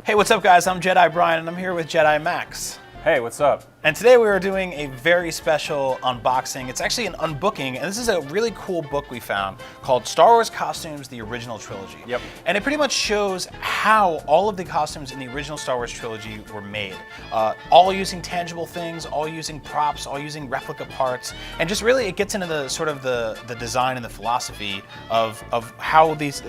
Hey, what's up guys? I'm Jedi Brian and I'm here with Jedi Max. Hey, what's up? And today we are doing a very special unboxing. It's actually an unbooking, and this is a really cool book we found called Star Wars Costumes, the Original Trilogy. Yep. And it pretty much shows how all of the costumes in the original Star Wars trilogy were made. All using tangible things, all using props, all using replica parts, and just really it gets into the sort of the design and the philosophy of how this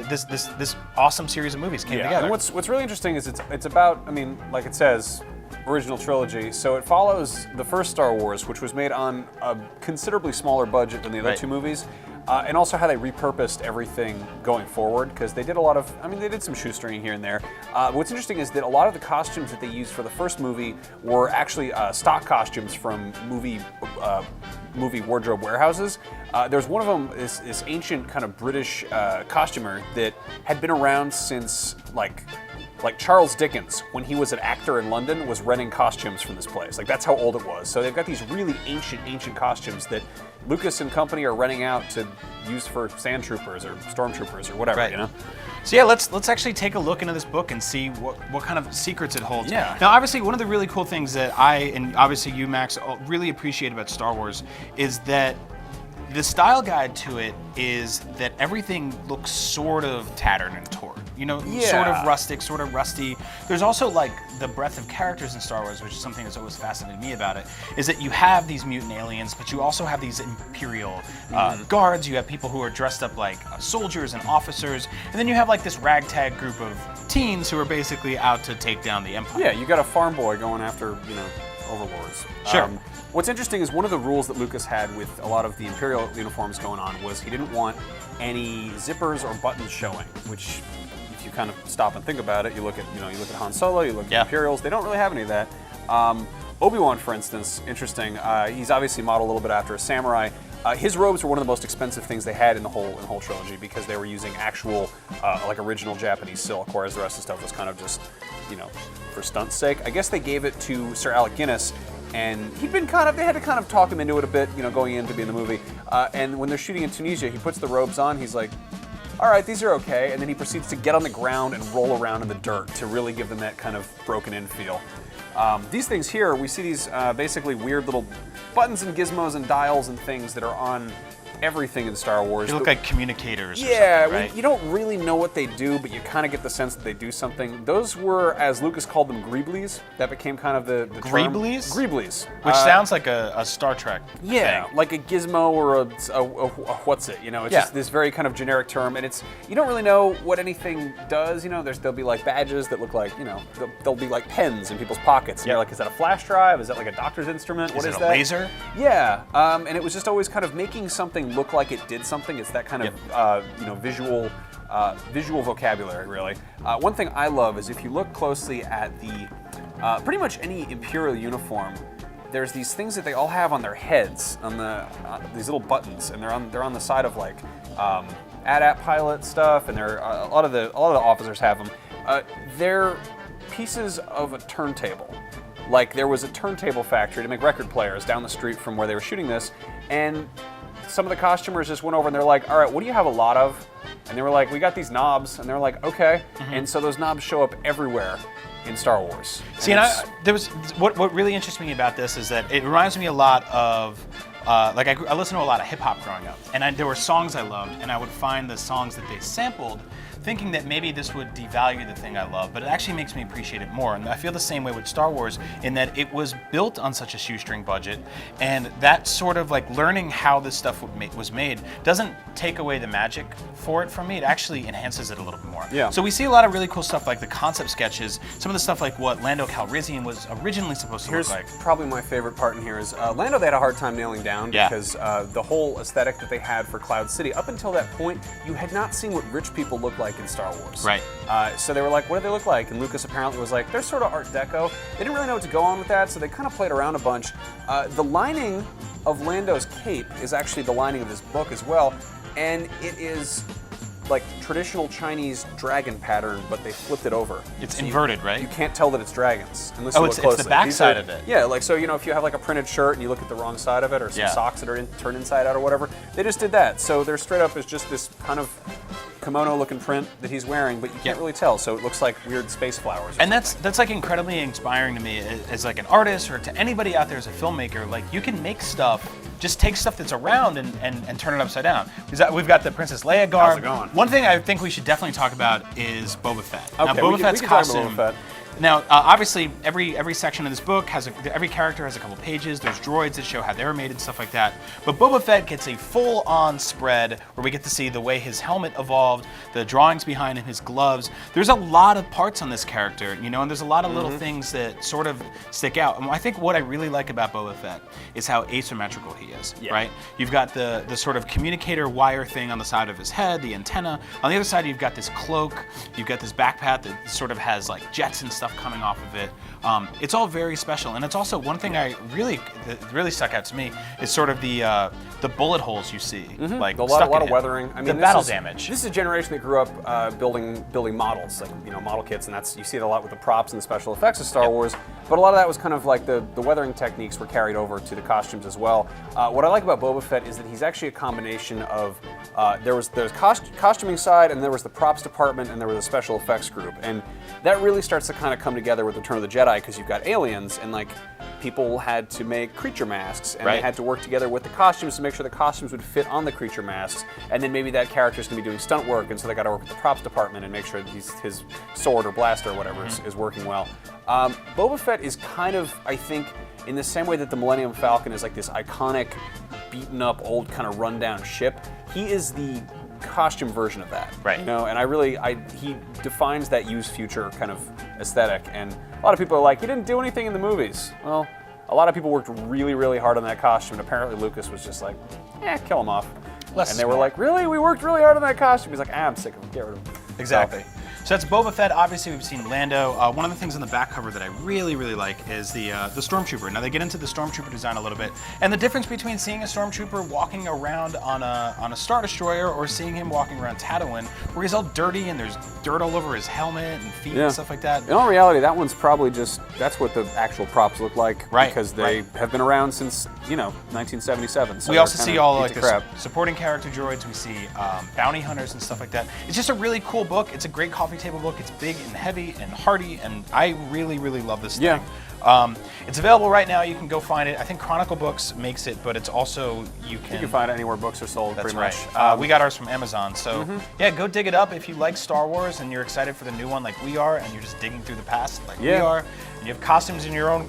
awesome series of movies came together. And what's really interesting is it's about, I mean, like it says, original trilogy, so it follows the first Star Wars, which was made on a considerably smaller budget than the other two movies, and also how they repurposed everything going forward, because they did a lot of, I mean, they did some shoestringing here and there. What's interesting is that a lot of the costumes that they used for the first movie were actually stock costumes from movie wardrobe warehouses. There's one of them, this ancient kind of British costumer that had been around since like Charles Dickens, when he was an actor in London, was renting costumes from this place. Like, that's how old it was. So they've got these really ancient costumes that Lucas and company are renting out to use for sand troopers or stormtroopers or whatever, you know? So yeah, let's actually take a look into this book and see what kind of secrets it holds. Yeah. Now, obviously, one of the really cool things that I, and obviously you, Max, really appreciate about Star Wars is that the style guide to it is that everything looks sort of tattered and torn. You know, sort of rustic, sort of rusty. There's also like the breadth of characters in Star Wars, which is something that's always fascinated me about it, is that you have these mutant aliens, but you also have these Imperial guards. You have people who are dressed up like soldiers and officers, and then you have like this ragtag group of teens who are basically out to take down the Empire. Yeah, you got a farm boy going after, you know, overlords. Sure. What's interesting is one of the rules that Lucas had with a lot of the Imperial uniforms going on was he didn't want any zippers or buttons showing, which, if you kind of stop and think about it, you look at Han Solo, you look at Imperials, they don't really have any of that. Obi-Wan, for instance, interesting. He's obviously modeled a little bit after a samurai. His robes were one of the most expensive things they had in the whole trilogy because they were using actual, like original Japanese silk, whereas the rest of the stuff was kind of just, you know, for stunt's sake. I guess they gave it to Sir Alec Guinness, and they had to kind of talk him into it a bit, you know, going in to be in the movie. And when they're shooting in Tunisia, he puts the robes on, he's like, all right, these are okay, and then he proceeds to get on the ground and roll around in the dirt to really give them that kind of broken-in feel. These things here, we see these basically weird little buttons and gizmos and dials and things that are on everything in Star Wars. They look like communicators or yeah, something, right? You don't really know what they do, but you kind of get the sense that they do something. Those were, as Lucas called them, Greeblies. That became kind of the term. Greeblies? Greeblies. Which sounds like a Star Trek thing. Like a gizmo or a what's it, you know? It's just this very kind of generic term, and it's, you don't really know what anything does, you know? There'll be like badges that look like, you know, they'll be like pens in people's pockets. And you're like, is that a flash drive? Is that like a doctor's instrument? What is that? Is it a laser? Yeah, and it was just always kind of making something look like it did something. It's that kind of you know, visual vocabulary, really. One thing I love is if you look closely at the pretty much any Imperial uniform, there's these things that they all have on their heads, on the these little buttons, and they're on the side of like AT-AT pilot stuff, and they're a lot of the officers have them. They're pieces of a turntable. Like, there was a turntable factory to make record players down the street from where they were shooting this, and some of the costumers just went over and they're like, all right, what do you have a lot of? And they were like, we got these knobs. And they were like, okay. And so those knobs show up everywhere in Star Wars. See, what really interests me about this is that it reminds me a lot of, like I listened to a lot of hip hop growing up, and there were songs I loved, and I would find the songs that they sampled, thinking that maybe this would devalue the thing I love, but it actually makes me appreciate it more. And I feel the same way with Star Wars in that it was built on such a shoestring budget, and that sort of like learning how this stuff was made doesn't take away the magic for it from me. It actually enhances it a little bit more. Yeah. So we see a lot of really cool stuff like the concept sketches, some of the stuff like what Lando Calrissian was originally supposed to look like. Here's probably my favorite part in here is Lando they had a hard time nailing down because the whole aesthetic that they had for Cloud City, up until that point, you had not seen what rich people look like in Star Wars. Right. So they were like, what do they look like? And Lucas apparently was like, they're sort of Art Deco. They didn't really know what to go on with that, so they kind of played around a bunch. The lining of Lando's cape is actually the lining of this book as well, and it is like traditional Chinese dragon pattern, but they flipped it over. It's inverted, right? You can't tell that it's dragons unless you look closely. It's the back side of it. Yeah, like so, you know, if you have like a printed shirt and you look at the wrong side of it, or some socks that are turned inside out or whatever, they just did that. So they're straight up as just this kind of kimono-looking print that he's wearing, but you can't really tell. So it looks like weird space flowers. And that's like incredibly inspiring to me as like an artist, or to anybody out there as a filmmaker. Like, you can make stuff. Just take stuff that's around and turn it upside down. We've got the Princess Leia garb. How's it going? One thing I think we should definitely talk about is Boba Fett. Okay, now, Boba Fett's we can talk costume. about Boba Fett. Now, obviously, every section of this book every character has a couple pages. There's droids that show how they were made and stuff like that. But Boba Fett gets a full-on spread where we get to see the way his helmet evolved, the drawings behind him, his gloves. There's a lot of parts on this character, you know, and there's a lot of little things that sort of stick out. And I think what I really like about Boba Fett is how asymmetrical he is, right? You've got the sort of communicator wire thing on the side of his head, the antenna. On the other side, you've got this cloak. You've got this backpack that sort of has like jets and stuff coming off of it. It's all very special, and it's also one thing that really stuck out to me is sort of the bullet holes you see, like a lot of weathering. I mean, the battle damage. This is a generation that grew up building models, like model kits, and you see it a lot with the props and the special effects of Star Wars. But a lot of that was kind of like the weathering techniques were carried over to the costumes as well. What I like about Boba Fett is that he's actually a combination of there's costuming side, and there was the props department, and there was a special effects group, and that really starts to kind of come together with Return of the Jedi, because you've got aliens, and like people had to make creature masks, and they had to work together with the costumes to make sure the costumes would fit on the creature masks, and then maybe that character's going to be doing stunt work, and so they got to work with the props department and make sure that his sword or blaster or whatever is working well. Boba Fett is kind of, I think, in the same way that the Millennium Falcon is like this iconic, beaten up, old kind of rundown ship, he is the costume version of that, right? You know, and he defines that used future kind of aesthetic. And a lot of people are like, he didn't do anything in the movies. Well, a lot of people worked really, really hard on that costume, and apparently Lucas was just like, kill him off. And they were like, really? We worked really hard on that costume. He's like, I'm sick of him. Get rid of him. Exactly. So that's Boba Fett. Obviously, we've seen Lando. One of the things on the back cover that I really, really like is the Stormtrooper. Now, they get into the Stormtrooper design a little bit, and the difference between seeing a Stormtrooper walking around on a Star Destroyer or seeing him walking around Tatooine, where he's all dirty and there's dirt all over his helmet and feet and stuff like that. In all reality, that one's probably that's what the actual props look like, because they have been around since 1977. So we also see all like the supporting character droids. We see bounty hunters and stuff like that. It's just a really cool book. It's a great coffee table book. It's big and heavy and hardy, and I really, really love this thing. It's available right now. You can go find it. I think Chronicle Books makes it, but it's also you can find it anywhere books are sold. That's pretty right. much. We got ours from Amazon, so yeah, go dig it up if you like Star Wars and you're excited for the new one, like we are, and you're just digging through the past, like we are. And you have costumes in your own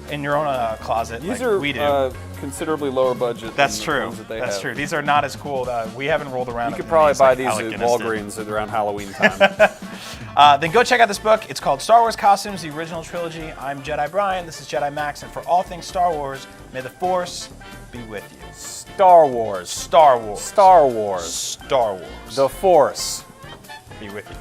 closet. These like we do. Are considerably lower budget. That's true. That's true. These are not as cool. We haven't rolled around. You could probably buy these at Walgreens around Halloween time. Then go check out this book. It's called Star Wars Costumes: The Original Trilogy. I'm Jedi Brian. This is Jedi Max, and for all things Star Wars, may the Force be with you. Star Wars. Star Wars. Star Wars. Star Wars. The Force be with you.